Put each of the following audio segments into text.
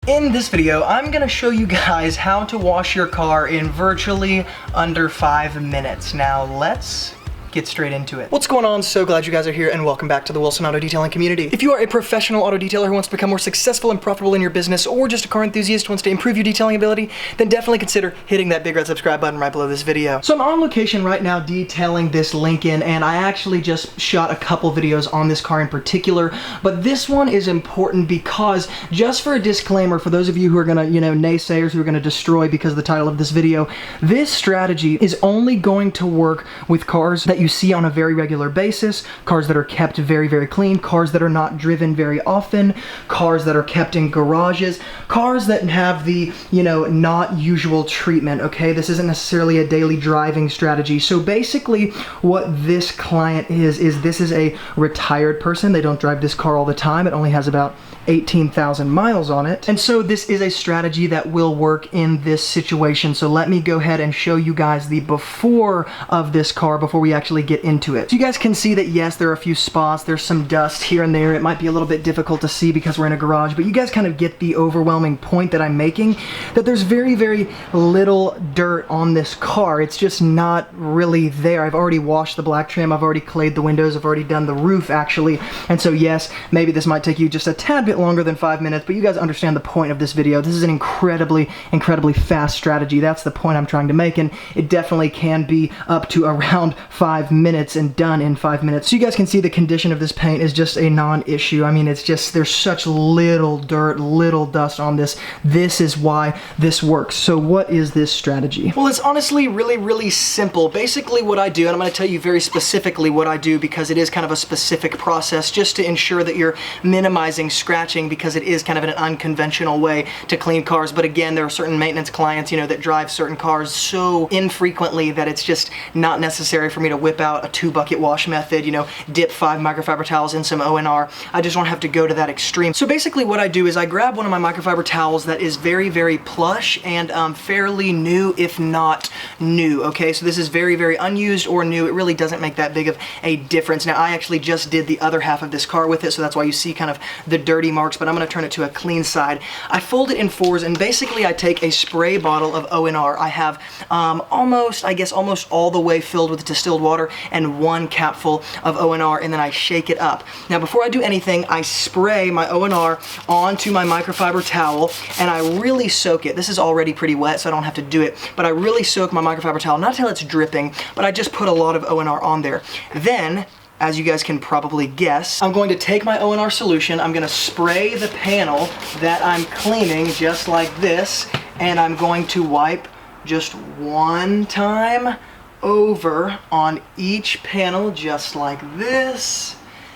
In this video, I'm gonna show you guys how to wash your car in virtually under 5 minutes. Now let's get straight into it. What's going on? So glad you guys are here and welcome back to the Wilson Auto Detailing community. If you are a professional auto detailer who wants to become more successful and profitable in your business, or just a car enthusiast who wants to improve your detailing ability, then definitely consider hitting that big red subscribe button right below this video. So I'm on location right now detailing this Lincoln, and I actually just shot a couple videos on this car in particular, but this one is important because, just for a disclaimer, for those of you who are gonna, naysayers who are gonna destroy because of the title of this video, this strategy is only going to work with cars that you see on a very regular basis, cars that are kept very, very clean, cars that are not driven very often, cars that are kept in garages, cars that have the, not usual treatment, okay? This isn't necessarily a daily driving strategy. So basically what this client is this is a retired person. They don't drive this car all the time. It only has about 18,000 miles on it. And so this is a strategy that will work in this situation. So let me go ahead and show you guys the before of this car before we actually get into it. So you guys can see that yes, there are a few spots, there's some dust here and there. It might be a little bit difficult to see because we're in a garage, but you guys kind of get the overwhelming point that I'm making, that there's very, very little dirt on this car. It's just not really there. I've already washed the black trim, I've already clayed the windows, I've already done the roof actually. And so yes, maybe this might take you just a tad bit longer than 5 minutes, but you guys understand the point of this video. This is an incredibly fast strategy. That's the point I'm trying to make, and it definitely can be up to around 5 minutes and done in 5 minutes. So you guys can see the condition of this paint is just a non-issue. I mean, it's just, there's such little dirt, little dust on this. This is why this works. So what is this strategy? Well, it's honestly really simple. Basically what I do, and I'm going to tell you very specifically what I do because it is kind of a specific process just to ensure that you're minimizing scratching, because it is kind of an unconventional way to clean cars. But again, there are certain maintenance clients, that drive certain cars so infrequently that it's just not necessary for me to whip out a 2-bucket wash method, dip 5 microfiber towels in some ONR. I just don't have to go to that extreme. So basically what I do is I grab one of my microfiber towels that is very plush and fairly new, if not new, okay? So this is very unused or new. It really doesn't make that big of a difference. Now, I actually just did the other half of this car with it, so that's why you see kind of the dirty marks, but I'm gonna turn it to a clean side. I fold it in 4s, and basically I take a spray bottle of ONR. I have almost all the way filled with distilled water and 1 capful of ONR, and then I shake it up. Now, before I do anything, I spray my ONR onto my microfiber towel, and I really soak it. This is already pretty wet, so I don't have to do it, but I really soak my microfiber towel, not until it's dripping, but I just put a lot of ONR on there. Then, as you guys can probably guess, I'm going to take my ONR solution, I'm gonna spray the panel that I'm cleaning just like this, and I'm going to wipe just 1 time over on each panel just like this.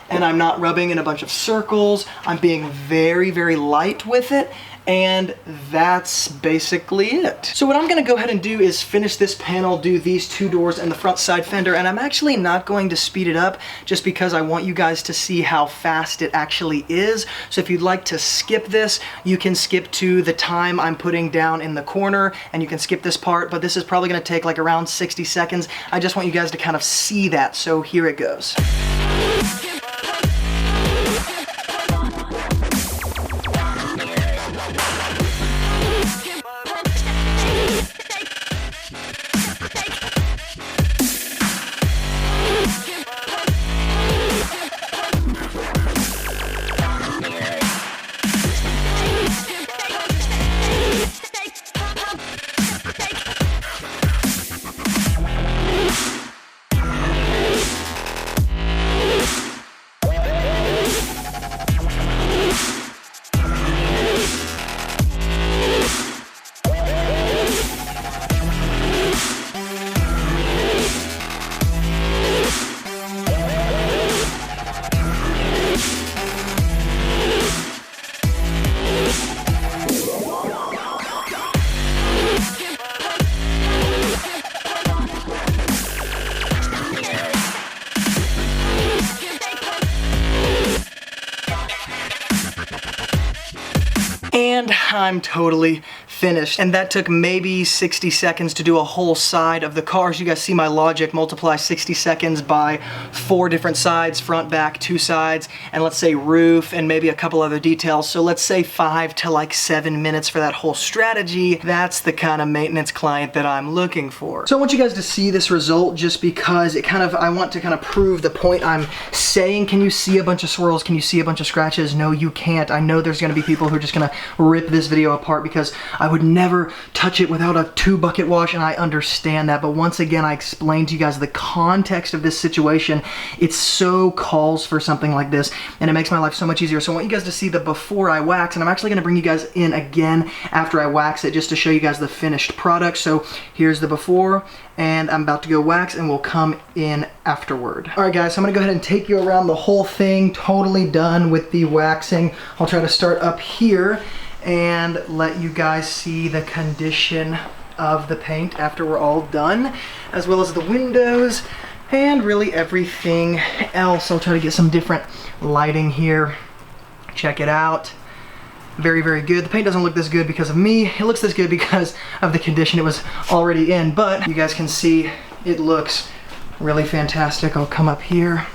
And I'm not rubbing in a bunch of circles. I'm being very light with it. And that's basically it. So what I'm gonna go ahead and do is finish this panel, do these 2 doors and the front side fender, and I'm actually not going to speed it up just because I want you guys to see how fast it actually is. So if you'd like to skip this, you can skip to the time I'm putting down in the corner, and you can skip this part, but this is probably gonna take like around 60 seconds. I just want you guys to kind of see that, so here it goes. And I'm totally finished. And that took maybe 60 seconds to do a whole side of the car. So you guys see my logic, multiply 60 seconds by 4 different sides, front, back, 2 sides, and let's say roof and maybe a couple other details. So let's say 5 to like 7 minutes for that whole strategy. That's the kind of maintenance client that I'm looking for. So I want you guys to see this result just because I want to kind of prove the point I'm saying. Can you see a bunch of swirls? Can you see a bunch of scratches? No, you can't. I know there's gonna be people who are just gonna rip this video apart because I would never touch it without a 2-bucket wash, and I understand that. But once again, I explained to you guys the context of this situation. It so calls for something like this, and it makes my life so much easier. So I want you guys to see the before I wax, and I'm actually gonna bring you guys in again after I wax it just to show you guys the finished product. So here's the before, and I'm about to go wax, and we'll come in afterward. All right, guys, so I'm gonna go ahead and take you around the whole thing, totally done with the waxing. I'll try to start up here and let you guys see the condition of the paint after we're all done, as well as the windows and really everything else. I'll try to get some different lighting here. Check it out. Very, very good. The paint doesn't look this good because of me. It looks this good because of the condition it was already in, but you guys can see it looks really fantastic. I'll come up here.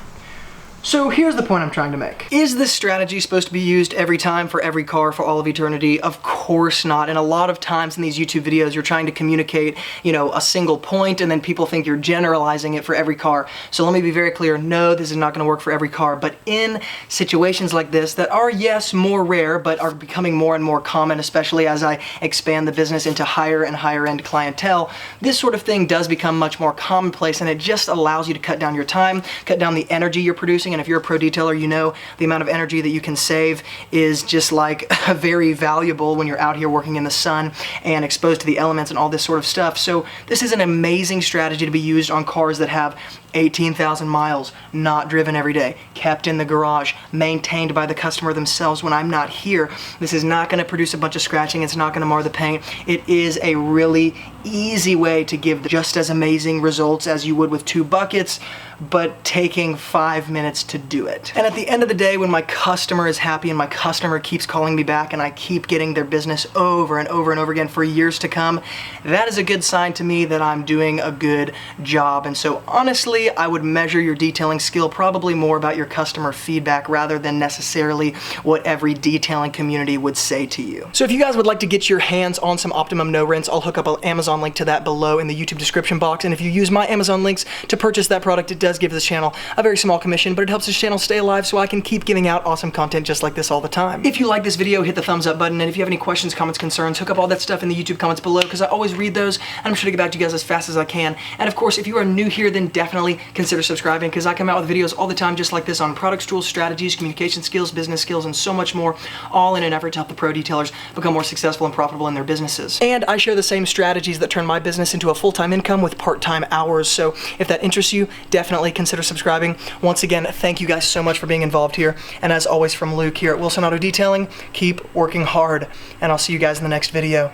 So here's the point I'm trying to make. Is this strategy supposed to be used every time for every car for all of eternity? Of course not. And a lot of times in these YouTube videos, you're trying to communicate, you know, a single point, and then people think you're generalizing it for every car. So let me be very clear. No, this is not going to work for every car. But in situations like this that are, yes, more rare, but are becoming more and more common, especially as I expand the business into higher and higher end clientele, this sort of thing does become much more commonplace, and it just allows you to cut down your time, cut down the energy you're producing. And if you're a pro detailer, you know the amount of energy that you can save is just like very valuable when you're out here working in the sun and exposed to the elements and all this sort of stuff. So this is an amazing strategy to be used on cars that have 18,000 miles, not driven every day, kept in the garage, maintained by the customer themselves when I'm not here. This is not going to produce a bunch of scratching. It's not going to mar the paint. It is a really easy way to give just as amazing results as you would with 2 buckets, but taking 5 minutes to do it. And at the end of the day, when my customer is happy and my customer keeps calling me back and I keep getting their business over and over and over again for years to come, that is a good sign to me that I'm doing a good job. And so honestly, I would measure your detailing skill probably more about your customer feedback rather than necessarily what every detailing community would say to you. So if you guys would like to get your hands on some Optimum No Rinse, I'll hook up an Amazon link to that below in the YouTube description box. And if you use my Amazon links to purchase that product, it does give this channel a very small commission, but it helps this channel stay alive so I can keep giving out awesome content just like this all the time. If you like this video, hit the thumbs up button, and if you have any questions, comments, concerns, hook up all that stuff in the YouTube comments below because I always read those and I'm sure to get back to you guys as fast as I can. And of course, if you are new here, then definitely consider subscribing because I come out with videos all the time just like this on products, tools, strategies, communication skills, business skills, and so much more, all in an effort to help the pro detailers become more successful and profitable in their businesses. And I share the same strategies that turn my business into a full-time income with part-time hours. So if that interests you, definitely consider subscribing. Once again, thank you guys so much for being involved here. And as always from Luke here at Wilson Auto Detailing, keep working hard, and I'll see you guys in the next video.